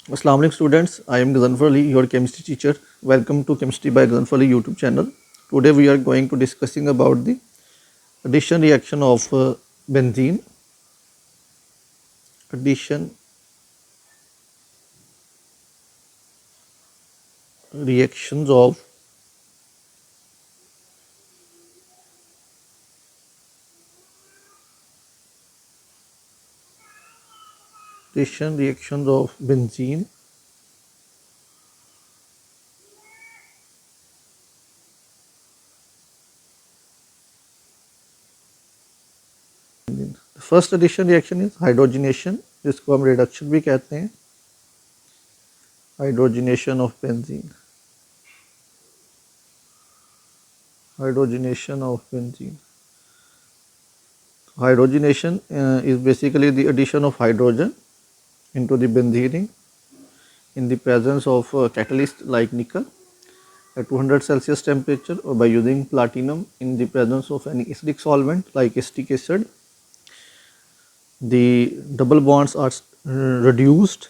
Assalamu alaikum students, I am Gazanfar Ali, your chemistry teacher. Welcome to Chemistry by Gazanfar Ali YouTube channel. Today we are going to discussing about the addition reaction of benzene. Addition reactions of benzene The first addition reaction is hydrogenation, जिसको हम reduction भी कहते हैं. Hydrogenation of benzene. Hydrogenation is basically the addition of hydrogen into the benzene ring in the presence of catalyst like nickel at 200 Celsius temperature, or by using platinum in the presence of any acidic solvent like acetic acid. The double bonds are reduced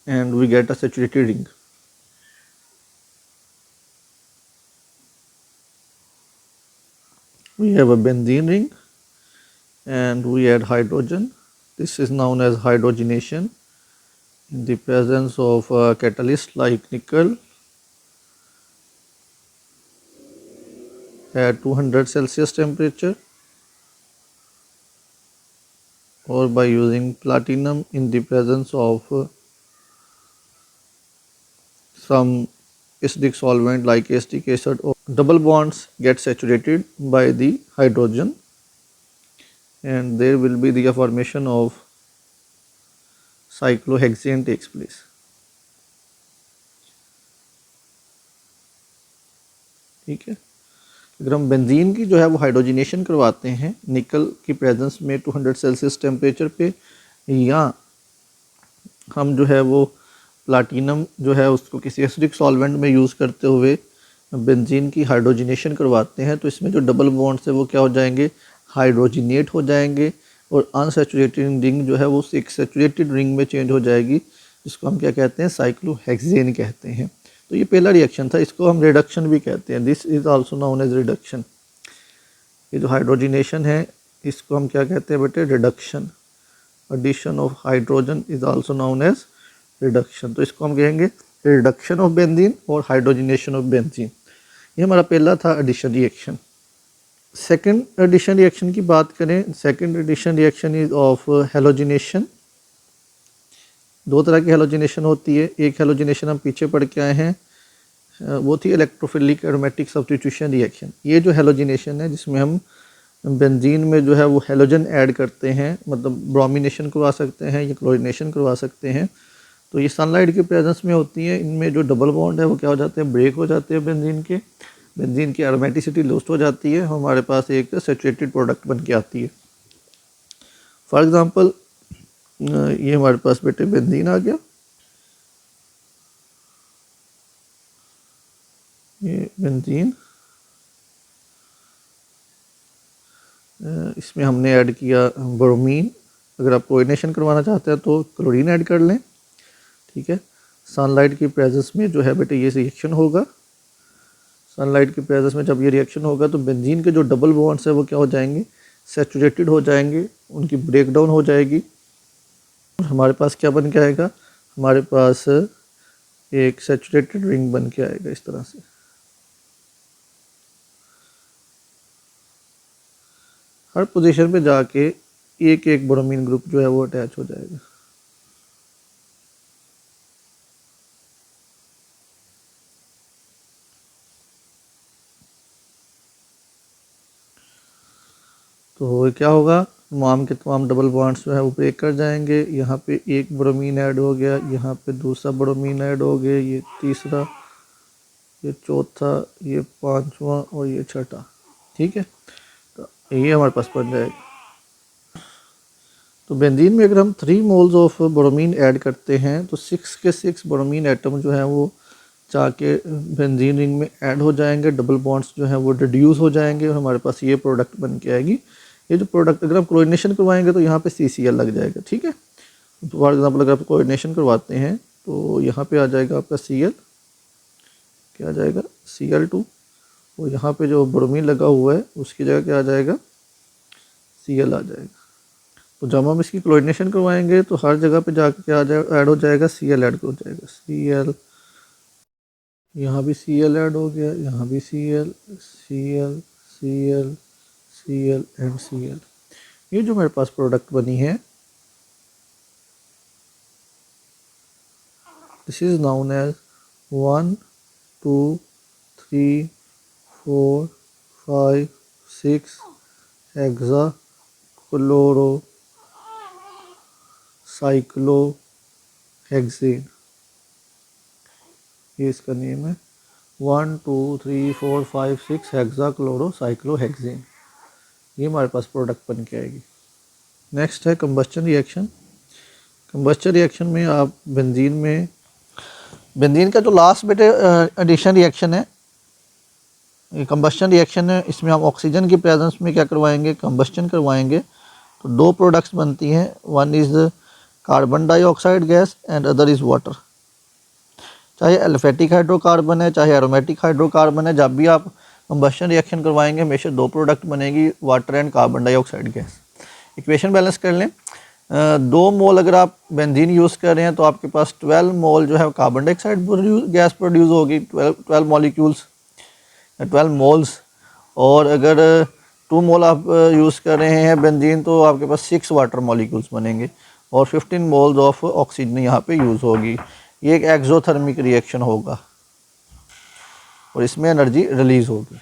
and we get a saturated ring. We have a benzene ring and we add hydrogen. This is known as hydrogenation in the presence of a catalyst like nickel at 200 Celsius temperature, or by using platinum in the presence of some acidic solvent like acetic acid. Or double bonds get saturated by the hydrogen and there will be the formation of cyclohexane takes place. ठीक है, अगर हम benzene की जो है वो hydrogenation करवाते हैं निकल की प्रेजेंस में 200 सेल्सियस टेम्परेचर पे, या हम जो है वो प्लाटिनम जो है उसको किसी एसिडिक सॉल्वेंट में यूज़ करते हुए बेंजीन की हाइड्रोजिनेशन करवाते हैं, तो इसमें जो डबल बॉन्ड्स है वो क्या हो जाएंगे, हाइड्रोजिनेट हो जाएंगे और अनसैचुरेटेड रिंग जो है वो एक सैचुरेटेड रिंग में चेंज हो जाएगी, जिसको हम क्या कहते हैं, साइक्लोहेक्सेन कहते हैं. तो ये पहला रिएक्शन था, इसको हम रिडक्शन भी कहते हैं. This is also known as reduction. ये जो हाइड्रोजिनेशन है इसको हम क्या कहते हैं बेटे, reduction. Addition of hydrogen is also known as reduction. तो इसको हम कहेंगे रिडक्शन ऑफ बेंजीन और हाइड्रोजिनेशन ऑफ बेंजीन. ये हमारा पहला था addition reaction. Second addition reaction की बात करें, second addition reaction is of halogenation. दो तरह की हेलोजिनेशन होती है. एक हेलोजिनेशन हम पीछे पढ़ के आए हैं, वो थी इलेक्ट्रोफिलिक एरोमेटिक सब्स्टिट्यूशन रिएक्शन. ये जो हेलोजिनेशन है जिसमें हम बेंजीन में जो है वो हेलोजन ऐड करते हैं, मतलब ब्रोमिनेशन करवा सकते हैं या क्लोरिनेशन करवा सकते हैं. तो ये सनलाइट की प्रेजेंस में होती है. इनमें जो डबल बॉन्ड है वो क्या हो जाते हैं, ब्रेक हो जाते हैं बेंजीन के. बेंजीन की एरोमेटिसिटी लॉस्ट हो जाती है, हमारे पास एक सैचुरेटेड प्रोडक्ट बन के आती है. फॉर एग्जांपल ये हमारे पास बेटे बेंजीन आ गया. ये बेंजीन, इसमें हमने ऐड किया ब्रोमीन. अगर आप क्लोरिनेशन करवाना चाहते हैं तो क्लोरीन ऐड कर लें. ठीक है, सनलाइट की प्रेजेंस में जो है बेटे ये रिएक्शन होगा. सनलाइट की प्रेजेंस में जब ये रिएक्शन होगा तो बेंजीन के जो डबल बॉन्ड्स है वो क्या हो जाएंगे, सैचुरेटेड हो जाएंगे, उनकी ब्रेक डाउन हो जाएगी और हमारे पास क्या बन के आएगा, हमारे पास एक सैचुरेटेड रिंग बन के आएगा इस तरह से. हर पोजीशन पे जाके एक एक ब्रोमीन ग्रुप जो है वो अटैच हो जाएगा. तो क्या होगा, तमाम के तमाम डबल बॉन्ड्स जो है वो ब्रेक कर जाएंगे. यहाँ पे एक ब्रोमीन ऐड हो गया, यहाँ पे दूसरा ब्रोमीन ऐड हो गया, ये तीसरा, ये चौथा, ये पांचवा और ये छठा. ठीक है, तो ये हमारे पास बन जाएगा. तो बेंजीन में अगर हम 3 मोल्स ऑफ ब्रोमीन ऐड करते हैं तो 6 के 6 ब्रोमीन एटम जो है वो जाके बेंजीन रिंग में ऐड हो जाएंगे. डबल बॉन्ड्स जो हैं वो रिड्यूस हो जाएंगे और हमारे पास ये प्रोडक्ट बन के आएगी. ये जो प्रोडक्ट अगर हम क्लोरिनेशन करवाएंगे तो यहाँ पे CCl लग जाएगा. ठीक है, फॉर एग्जांपल अगर आप क्लोरिनेशन करवाते हैं तो यहाँ पे आ जाएगा आपका Cl, क्या आ जाएगा Cl2, और यहाँ पे जो ब्रोमीन लगा हुआ है उसकी जगह क्या आ जाएगा Cl आ जाएगा। तो जब हम इसकी क्लोरीनेशन करवाएंगे तो हर जगह पे जाके क्या आ जाएगा, ऐड हो जाएगा Cl, ऐड हो जाएगा Cl, यहाँ भी Cl ऐड हो गया, यहाँ भी Cl, Cl, Cl, Cl and Cl। ये जो मेरे पास प्रोडक्ट बनी है, this is known as 1 2 3 4 5 6 hexachlorocyclohexane, ये इसका नेम है 1 2 3 4 5 6 हेक्सा क्लोरो साइक्लोहेक्सेन। ये हमारे पास प्रोडक्ट बन के आएगी। नेक्स्ट है कंबस्चन रिएक्शन। कंबस्चन रिएक्शन में आप बेंजीन का जो लास्ट बेटे एडिशन रिएक्शन है, ये कंबस्चन रिएक्शन है, इसमें हम ऑक्सीजन की प्रेजेंस में क्या करवाएंगे, कंबस्चन करवाएंगे। तो दो प्रोडक्ट्स बनती हैं, one is carbon dioxide gas and other is water. चाहे एल्फेटिक हाइड्रोकार्बन है, चाहे एरोमेटिक हाइड्रोकार्बन है, जब भी आप कंबस्चन रिएक्शन करवाएंगे हमेशा दो प्रोडक्ट बनेगी, water and carbon dioxide gas. Equation balance कर लें, 2 मोल अगर आप बेंजीन यूज़ कर रहे हैं तो आपके पास 12 मोल जो है कार्बन डाइऑक्साइड गैस प्रोड्यूस होगी, 12 मॉलिक्यूल्स, 12 मोल्स। और अगर 2 मोल आप यूज़ कर रहे हैं बेंजीन तो आपके पास 6 वाटर मॉलिक्यूल्स बनेंगे और 15 मोल्स ऑफ ऑक्सीजन यहाँ पे यूज़ होगी। ये एक एक्सोथर्मिक रिएक्शन होगा और इसमें एनर्जी रिलीज़ होगी।